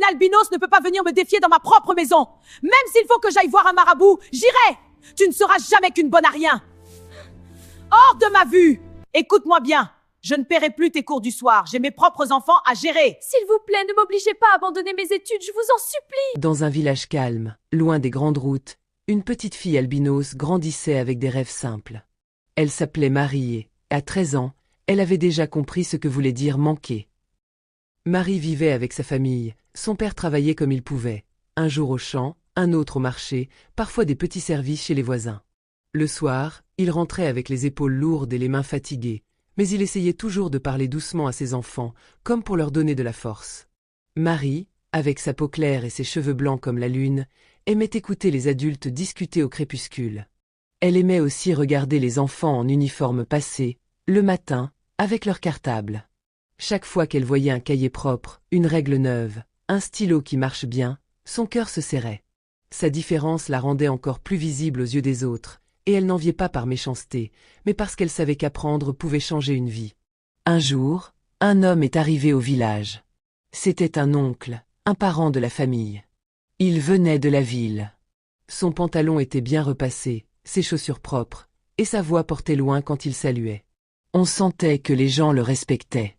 Une albinos ne peut pas venir me défier dans ma propre maison. Même s'il faut que j'aille voir un marabout, j'irai. Tu ne seras jamais qu'une bonne à rien. Hors de ma vue. Écoute-moi bien. Je ne paierai plus tes cours du soir. J'ai mes propres enfants à gérer. S'il vous plaît, ne m'obligez pas à abandonner mes études, je vous en supplie. Dans un village calme, loin des grandes routes, une petite fille albinos grandissait avec des rêves simples. Elle s'appelait Marie et, à 13 ans, elle avait déjà compris ce que voulait dire manquer. Marie vivait avec sa famille. Son père travaillait comme il pouvait. Un jour au champ, un autre au marché, parfois des petits services chez les voisins. Le soir, il rentrait avec les épaules lourdes et les mains fatiguées, mais il essayait toujours de parler doucement à ses enfants, comme pour leur donner de la force. Marie, avec sa peau claire et ses cheveux blancs comme la lune, aimait écouter les adultes discuter au crépuscule. Elle aimait aussi regarder les enfants en uniforme passer, le matin, avec leur cartable. Chaque fois qu'elle voyait un cahier propre, une règle neuve, un stylo qui marche bien, son cœur se serrait. Sa différence la rendait encore plus visible aux yeux des autres, et elle n'enviait pas par méchanceté, mais parce qu'elle savait qu'apprendre pouvait changer une vie. Un jour, un homme est arrivé au village. C'était un oncle, un parent de la famille. Il venait de la ville. Son pantalon était bien repassé, ses chaussures propres, et sa voix portait loin quand il saluait. On sentait que les gens le respectaient.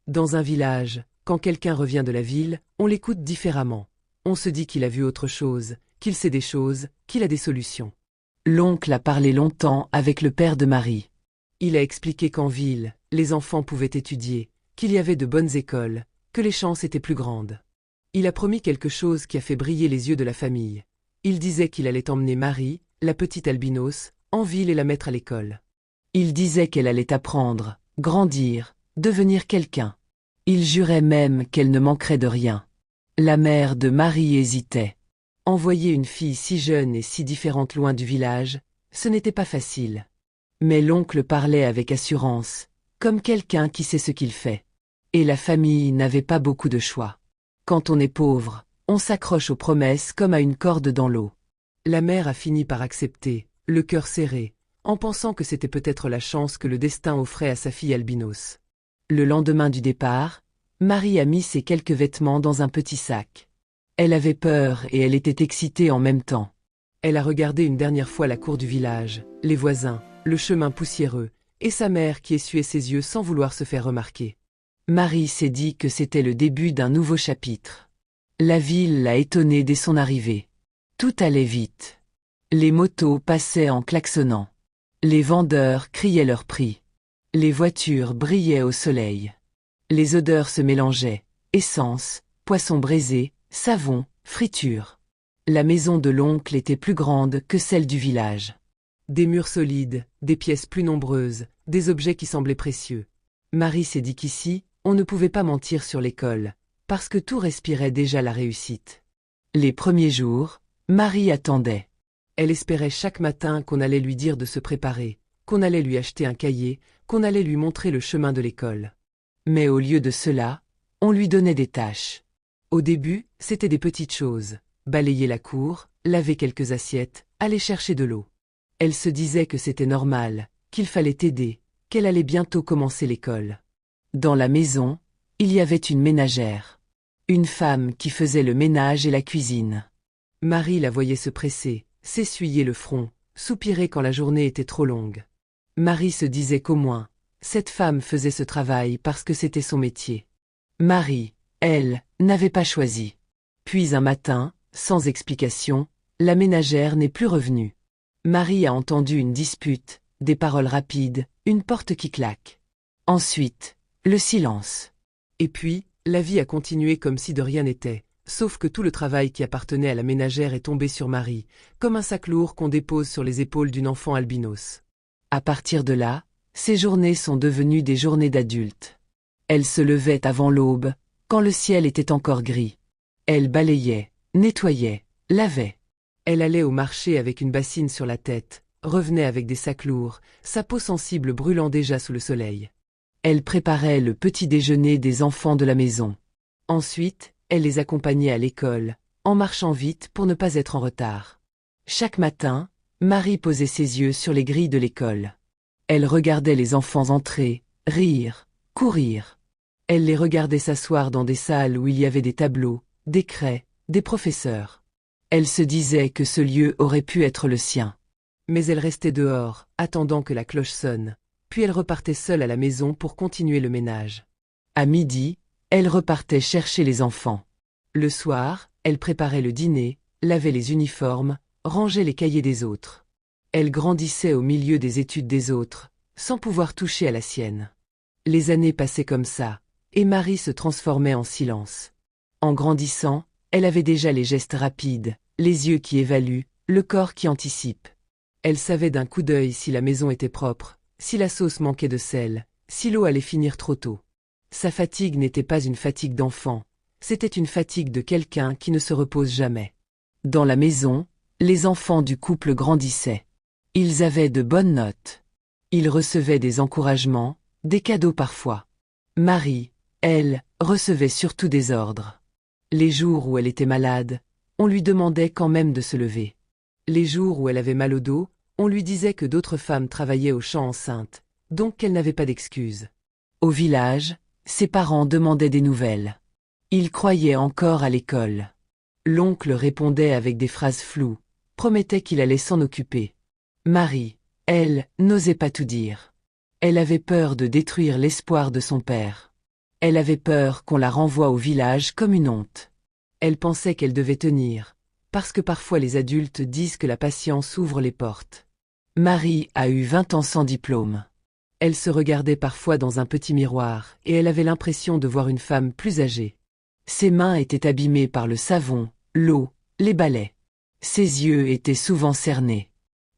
Dans un village, quand quelqu'un revient de la ville, on l'écoute différemment. On se dit qu'il a vu autre chose, qu'il sait des choses, qu'il a des solutions. L'oncle a parlé longtemps avec le père de Marie. Il a expliqué qu'en ville, les enfants pouvaient étudier, qu'il y avait de bonnes écoles, que les chances étaient plus grandes. Il a promis quelque chose qui a fait briller les yeux de la famille. Il disait qu'il allait emmener Marie, la petite albinos, en ville et la mettre à l'école. Il disait qu'elle allait apprendre, grandir, devenir quelqu'un. Il jurait même qu'elle ne manquerait de rien. La mère de Marie hésitait. Envoyer une fille si jeune et si différente loin du village, ce n'était pas facile. Mais l'oncle parlait avec assurance, comme quelqu'un qui sait ce qu'il fait. Et la famille n'avait pas beaucoup de choix. Quand on est pauvre, on s'accroche aux promesses comme à une corde dans l'eau. La mère a fini par accepter, le cœur serré, en pensant que c'était peut-être la chance que le destin offrait à sa fille albinos. Le lendemain du départ, Marie a mis ses quelques vêtements dans un petit sac. Elle avait peur et elle était excitée en même temps. Elle a regardé une dernière fois la cour du village, les voisins, le chemin poussiéreux, et sa mère qui essuyait ses yeux sans vouloir se faire remarquer. Marie s'est dit que c'était le début d'un nouveau chapitre. La ville l'a étonnée dès son arrivée. Tout allait vite. Les motos passaient en klaxonnant. Les vendeurs criaient leur prix. Les voitures brillaient au soleil. Les odeurs se mélangeaient, essence, poisson braisé, savon, friture. La maison de l'oncle était plus grande que celle du village. Des murs solides, des pièces plus nombreuses, des objets qui semblaient précieux. Marie s'est dit qu'ici, on ne pouvait pas mentir sur l'école, parce que tout respirait déjà la réussite. Les premiers jours, Marie attendait. Elle espérait chaque matin qu'on allait lui dire de se préparer, qu'on allait lui acheter un cahier, qu'on allait lui montrer le chemin de l'école. Mais au lieu de cela, on lui donnait des tâches. Au début, c'était des petites choses. Balayer la cour, laver quelques assiettes, aller chercher de l'eau. Elle se disait que c'était normal, qu'il fallait aider, qu'elle allait bientôt commencer l'école. Dans la maison, il y avait une ménagère. Une femme qui faisait le ménage et la cuisine. Marie la voyait se presser, s'essuyer le front, soupirer quand la journée était trop longue. Marie se disait qu'au moins, cette femme faisait ce travail parce que c'était son métier. Marie, elle, n'avait pas choisi. Puis un matin, sans explication, la ménagère n'est plus revenue. Marie a entendu une dispute, des paroles rapides, une porte qui claque. Ensuite, le silence. Et puis, la vie a continué comme si de rien n'était, sauf que tout le travail qui appartenait à la ménagère est tombé sur Marie, comme un sac lourd qu'on dépose sur les épaules d'une enfant albinos. À partir de là, ces journées sont devenues des journées d'adultes. Elle se levait avant l'aube, quand le ciel était encore gris. Elle balayait, nettoyait, lavait. Elle allait au marché avec une bassine sur la tête, revenait avec des sacs lourds, sa peau sensible brûlant déjà sous le soleil. Elle préparait le petit déjeuner des enfants de la maison. Ensuite, elle les accompagnait à l'école, en marchant vite pour ne pas être en retard. Chaque matin, Marie posait ses yeux sur les grilles de l'école. Elle regardait les enfants entrer, rire, courir. Elle les regardait s'asseoir dans des salles où il y avait des tableaux, des craies, des professeurs. Elle se disait que ce lieu aurait pu être le sien. Mais elle restait dehors, attendant que la cloche sonne, puis elle repartait seule à la maison pour continuer le ménage. À midi, elle repartait chercher les enfants. Le soir, elle préparait le dîner, lavait les uniformes, rangeait les cahiers des autres. Elle grandissait au milieu des études des autres, sans pouvoir toucher à la sienne. Les années passaient comme ça, et Marie se transformait en silence. En grandissant, elle avait déjà les gestes rapides, les yeux qui évaluent, le corps qui anticipe. Elle savait d'un coup d'œil si la maison était propre, si la sauce manquait de sel, si l'eau allait finir trop tôt. Sa fatigue n'était pas une fatigue d'enfant, c'était une fatigue de quelqu'un qui ne se repose jamais. Dans la maison, les enfants du couple grandissaient. Ils avaient de bonnes notes. Ils recevaient des encouragements, des cadeaux parfois. Marie, elle, recevait surtout des ordres. Les jours où elle était malade, on lui demandait quand même de se lever. Les jours où elle avait mal au dos, on lui disait que d'autres femmes travaillaient au champ enceintes, donc qu'elle n'avait pas d'excuses. Au village, ses parents demandaient des nouvelles. Ils croyaient encore à l'école. L'oncle répondait avec des phrases floues, promettait qu'il allait s'en occuper. Marie, elle, n'osait pas tout dire. Elle avait peur de détruire l'espoir de son père. Elle avait peur qu'on la renvoie au village comme une honte. Elle pensait qu'elle devait tenir, parce que parfois les adultes disent que la patience ouvre les portes. Marie a eu 20 ans sans diplôme. Elle se regardait parfois dans un petit miroir et elle avait l'impression de voir une femme plus âgée. Ses mains étaient abîmées par le savon, l'eau, les balais. Ses yeux étaient souvent cernés.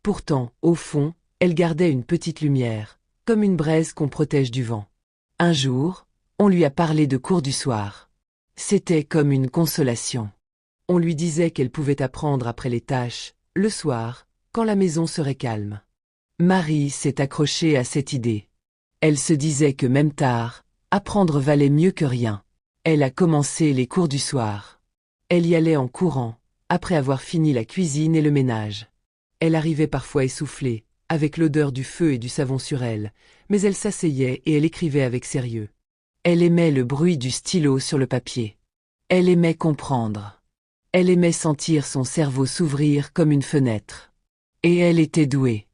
Pourtant, au fond, elle gardait une petite lumière, comme une braise qu'on protège du vent. Un jour, on lui a parlé de cours du soir. C'était comme une consolation. On lui disait qu'elle pouvait apprendre après les tâches, le soir, quand la maison serait calme. Marie s'est accrochée à cette idée. Elle se disait que même tard, apprendre valait mieux que rien. Elle a commencé les cours du soir. Elle y allait en courant, après avoir fini la cuisine et le ménage. Elle arrivait parfois essoufflée, avec l'odeur du feu et du savon sur elle, mais elle s'asseyait et elle écrivait avec sérieux. Elle aimait le bruit du stylo sur le papier. Elle aimait comprendre. Elle aimait sentir son cerveau s'ouvrir comme une fenêtre. Et elle était douée.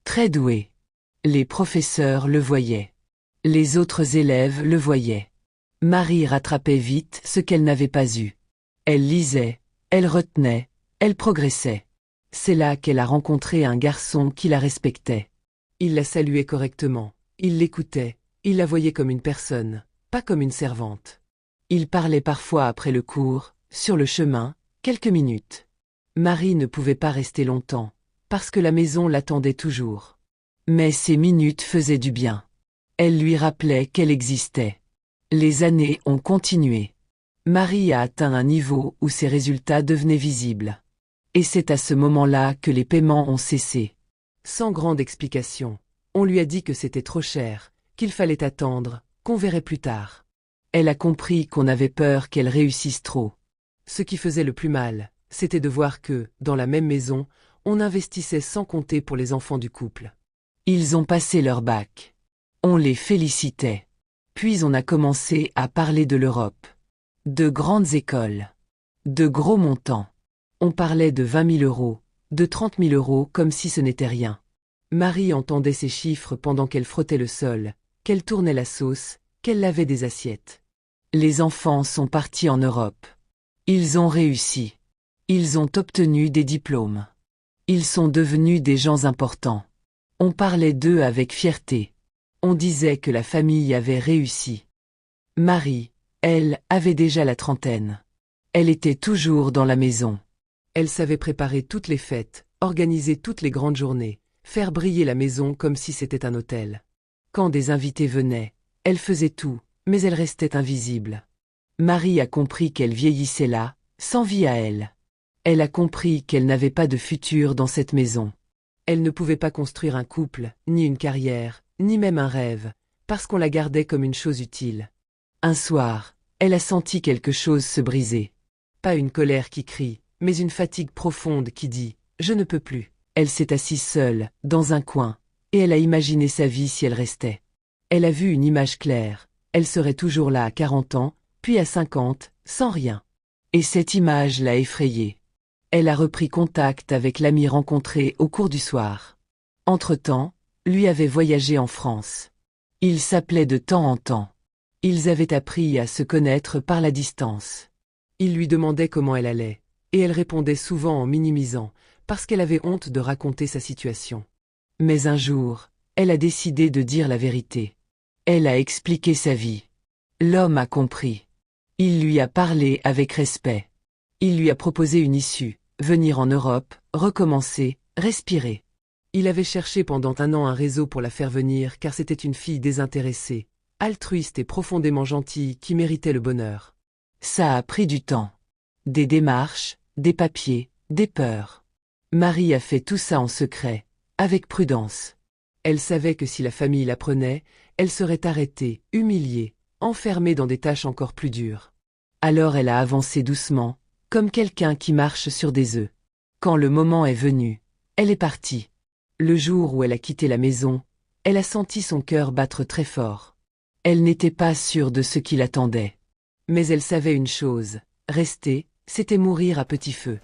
Très douée. Les professeurs le voyaient. Les autres élèves le voyaient. Marie rattrapait vite ce qu'elle n'avait pas eu. Elle lisait, elle retenait, elle progressait. C'est là qu'elle a rencontré un garçon qui la respectait. Il la saluait correctement, il l'écoutait, il la voyait comme une personne, pas comme une servante. Il parlait parfois après le cours, sur le chemin, quelques minutes. Marie ne pouvait pas rester longtemps, parce que la maison l'attendait toujours. Mais ces minutes faisaient du bien. Elles lui rappelaient qu'elle existait. Les années ont continué. Marie a atteint un niveau où ses résultats devenaient visibles. Et c'est à ce moment-là que les paiements ont cessé. Sans grande explication, on lui a dit que c'était trop cher, qu'il fallait attendre, qu'on verrait plus tard. Elle a compris qu'on avait peur qu'elle réussisse trop. Ce qui faisait le plus mal, c'était de voir que, dans la même maison, on investissait sans compter pour les enfants du couple. Ils ont passé leur bac. On les félicitait. Puis on a commencé à parler de l'Europe. De grandes écoles. De gros montants. On parlait de 20 000 euros, de 30 000 euros comme si ce n'était rien. Marie entendait ces chiffres pendant qu'elle frottait le sol, qu'elle tournait la sauce, qu'elle lavait des assiettes. Les enfants sont partis en Europe. Ils ont réussi. Ils ont obtenu des diplômes. Ils sont devenus des gens importants. On parlait d'eux avec fierté. On disait que la famille avait réussi. Marie, elle, avait déjà la trentaine. Elle était toujours dans la maison. Elle savait préparer toutes les fêtes, organiser toutes les grandes journées, faire briller la maison comme si c'était un hôtel. Quand des invités venaient, elle faisait tout, mais elle restait invisible. Marie a compris qu'elle vieillissait là, sans vie à elle. Elle a compris qu'elle n'avait pas de futur dans cette maison. Elle ne pouvait pas construire un couple, ni une carrière, ni même un rêve, parce qu'on la gardait comme une chose utile. Un soir, elle a senti quelque chose se briser. Pas une colère qui crie, mais une fatigue profonde qui dit « Je ne peux plus ». Elle s'est assise seule, dans un coin, et elle a imaginé sa vie si elle restait. Elle a vu une image claire, elle serait toujours là à 40 ans, puis à 50, sans rien. Et cette image l'a effrayée. Elle a repris contact avec l'ami rencontré au cours du soir. Entre-temps, lui avait voyagé en France. Ils s'appelaient de temps en temps. Ils avaient appris à se connaître par la distance. Il lui demandait comment elle allait, et elle répondait souvent en minimisant, parce qu'elle avait honte de raconter sa situation. Mais un jour, elle a décidé de dire la vérité. Elle a expliqué sa vie. L'homme a compris. Il lui a parlé avec respect. Il lui a proposé une issue, venir en Europe, recommencer, respirer. Il avait cherché pendant un an un réseau pour la faire venir car c'était une fille désintéressée, altruiste et profondément gentille qui méritait le bonheur. Ça a pris du temps. Des démarches, des papiers, des peurs. Marie a fait tout ça en secret, avec prudence. Elle savait que si la famille l'apprenait, elle serait arrêtée, humiliée, enfermée dans des tâches encore plus dures. Alors elle a avancé doucement, comme quelqu'un qui marche sur des œufs. Quand le moment est venu, elle est partie. Le jour où elle a quitté la maison, elle a senti son cœur battre très fort. Elle n'était pas sûre de ce qui l'attendait. Mais elle savait une chose, rester, c'était mourir à petit feu.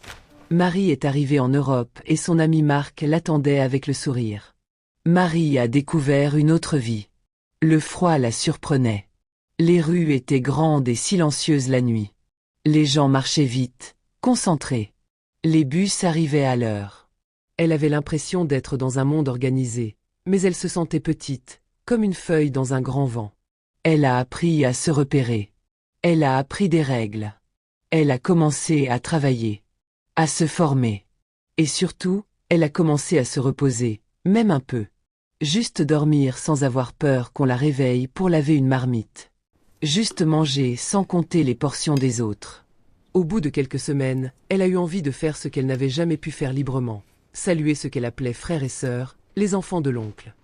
Marie est arrivée en Europe et son ami Marc l'attendait avec le sourire. Marie a découvert une autre vie. Le froid la surprenait. Les rues étaient grandes et silencieuses la nuit. Les gens marchaient vite, concentrés. Les bus arrivaient à l'heure. Elle avait l'impression d'être dans un monde organisé, mais elle se sentait petite, comme une feuille dans un grand vent. Elle a appris à se repérer. Elle a appris des règles. Elle a commencé à travailler, à se former. Et surtout, elle a commencé à se reposer, même un peu. Juste dormir sans avoir peur qu'on la réveille pour laver une marmite. Juste manger sans compter les portions des autres. Au bout de quelques semaines, elle a eu envie de faire ce qu'elle n'avait jamais pu faire librement. Saluer ce qu'elle appelait frères et sœurs, les enfants de l'oncle.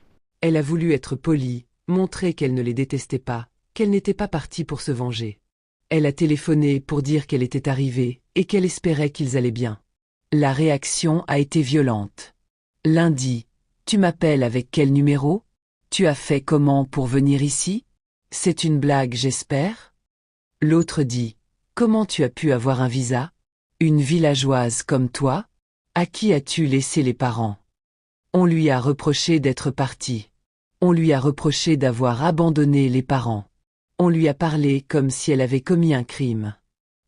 Elle a voulu être polie, montrer qu'elle ne les détestait pas, qu'elle n'était pas partie pour se venger. Elle a téléphoné pour dire qu'elle était arrivée et qu'elle espérait qu'ils allaient bien. La réaction a été violente. Lundi, tu m'appelles avec quel numéro? Tu as fait comment pour venir ici? C'est une blague, j'espère? L'autre dit, comment tu as pu avoir un visa? Une villageoise comme toi? À qui as-tu laissé les parents? On lui a reproché d'être partie. On lui a reproché d'avoir abandonné les parents. On lui a parlé comme si elle avait commis un crime.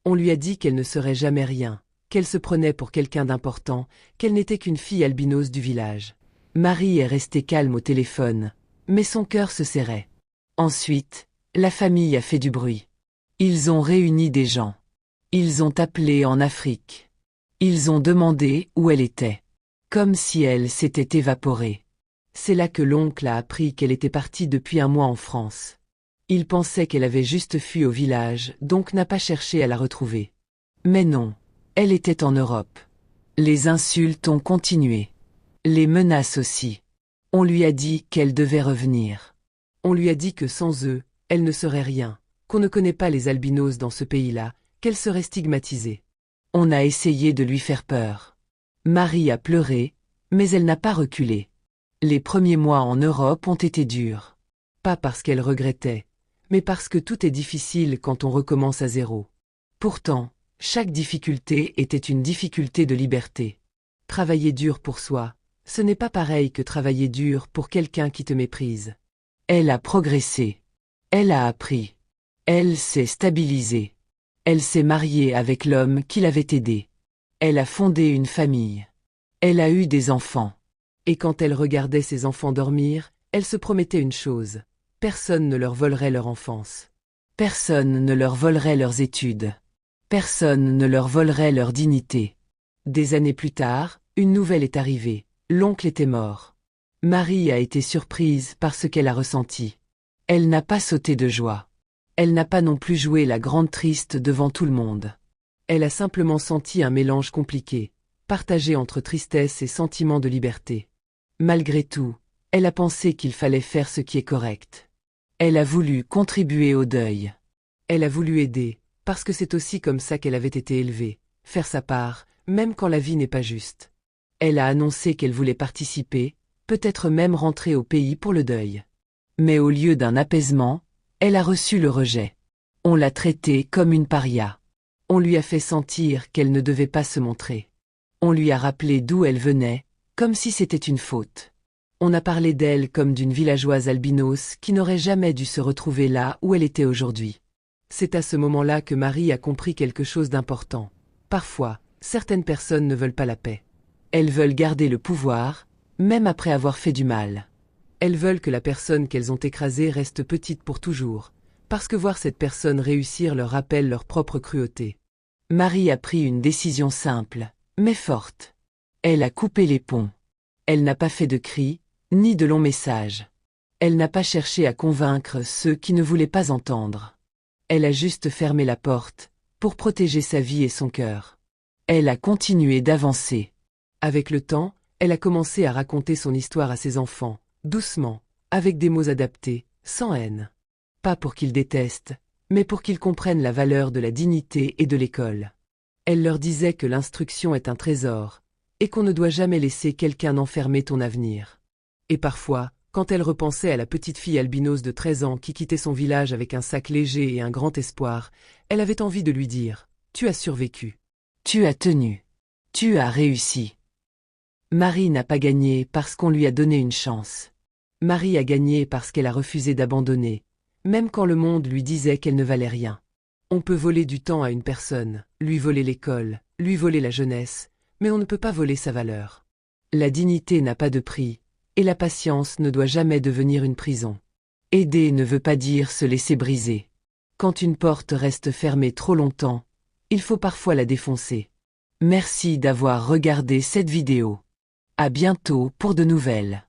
On lui a dit qu'elle ne serait jamais rien, qu'elle se prenait pour quelqu'un d'important, qu'elle n'était qu'une fille albinos du village. Marie est restée calme au téléphone, mais son cœur se serrait. Ensuite, la famille a fait du bruit. Ils ont réuni des gens. Ils ont appelé en Afrique. Ils ont demandé où elle était. Comme si elle s'était évaporée. C'est là que l'oncle a appris qu'elle était partie depuis un mois en France. Il pensait qu'elle avait juste fui au village, donc n'a pas cherché à la retrouver. Mais non, elle était en Europe. Les insultes ont continué. Les menaces aussi. On lui a dit qu'elle devait revenir. On lui a dit que sans eux, elle ne serait rien, qu'on ne connaît pas les albinos dans ce pays-là, qu'elle serait stigmatisée. On a essayé de lui faire peur. Marie a pleuré, mais elle n'a pas reculé. Les premiers mois en Europe ont été durs. Pas parce qu'elle regrettait, mais parce que tout est difficile quand on recommence à zéro. Pourtant, chaque difficulté était une difficulté de liberté. Travailler dur pour soi, ce n'est pas pareil que travailler dur pour quelqu'un qui te méprise. Elle a progressé. Elle a appris. Elle s'est stabilisée. Elle s'est mariée avec l'homme qui l'avait aidée. Elle a fondé une famille. Elle a eu des enfants. Et quand elle regardait ses enfants dormir, elle se promettait une chose. Personne ne leur volerait leur enfance. Personne ne leur volerait leurs études. Personne ne leur volerait leur dignité. Des années plus tard, une nouvelle est arrivée. L'oncle était mort. Marie a été surprise par ce qu'elle a ressenti. Elle n'a pas sauté de joie. Elle n'a pas non plus joué la grande triste devant tout le monde. Elle a simplement senti un mélange compliqué, partagé entre tristesse et sentiment de liberté. Malgré tout, elle a pensé qu'il fallait faire ce qui est correct. Elle a voulu contribuer au deuil. Elle a voulu aider, parce que c'est aussi comme ça qu'elle avait été élevée, faire sa part, même quand la vie n'est pas juste. Elle a annoncé qu'elle voulait participer, peut-être même rentrer au pays pour le deuil. Mais au lieu d'un apaisement, elle a reçu le rejet. On l'a traitée comme une paria. On lui a fait sentir qu'elle ne devait pas se montrer. On lui a rappelé d'où elle venait, comme si c'était une faute. On a parlé d'elle comme d'une villageoise albinos qui n'aurait jamais dû se retrouver là où elle était aujourd'hui. C'est à ce moment-là que Marie a compris quelque chose d'important. Parfois, certaines personnes ne veulent pas la paix. Elles veulent garder le pouvoir, même après avoir fait du mal. Elles veulent que la personne qu'elles ont écrasée reste petite pour toujours, parce que voir cette personne réussir leur rappelle leur propre cruauté. Marie a pris une décision simple, mais forte. Elle a coupé les ponts. Elle n'a pas fait de cris, ni de longs messages. Elle n'a pas cherché à convaincre ceux qui ne voulaient pas entendre. Elle a juste fermé la porte, pour protéger sa vie et son cœur. Elle a continué d'avancer. Avec le temps, elle a commencé à raconter son histoire à ses enfants, doucement, avec des mots adaptés, sans haine. Pas pour qu'ils détestent, mais pour qu'ils comprennent la valeur de la dignité et de l'école. Elle leur disait que l'instruction est un trésor, et qu'on ne doit jamais laisser quelqu'un enfermer ton avenir. Et parfois, quand elle repensait à la petite fille albinos de 13 ans qui quittait son village avec un sac léger et un grand espoir, elle avait envie de lui dire « Tu as survécu. Tu as tenu. Tu as réussi. » Marie n'a pas gagné parce qu'on lui a donné une chance. Marie a gagné parce qu'elle a refusé d'abandonner, même quand le monde lui disait qu'elle ne valait rien. On peut voler du temps à une personne, lui voler l'école, lui voler la jeunesse, mais on ne peut pas voler sa valeur. La dignité n'a pas de prix, et la patience ne doit jamais devenir une prison. Aider ne veut pas dire se laisser briser. Quand une porte reste fermée trop longtemps, il faut parfois la défoncer. Merci d'avoir regardé cette vidéo. À bientôt pour de nouvelles.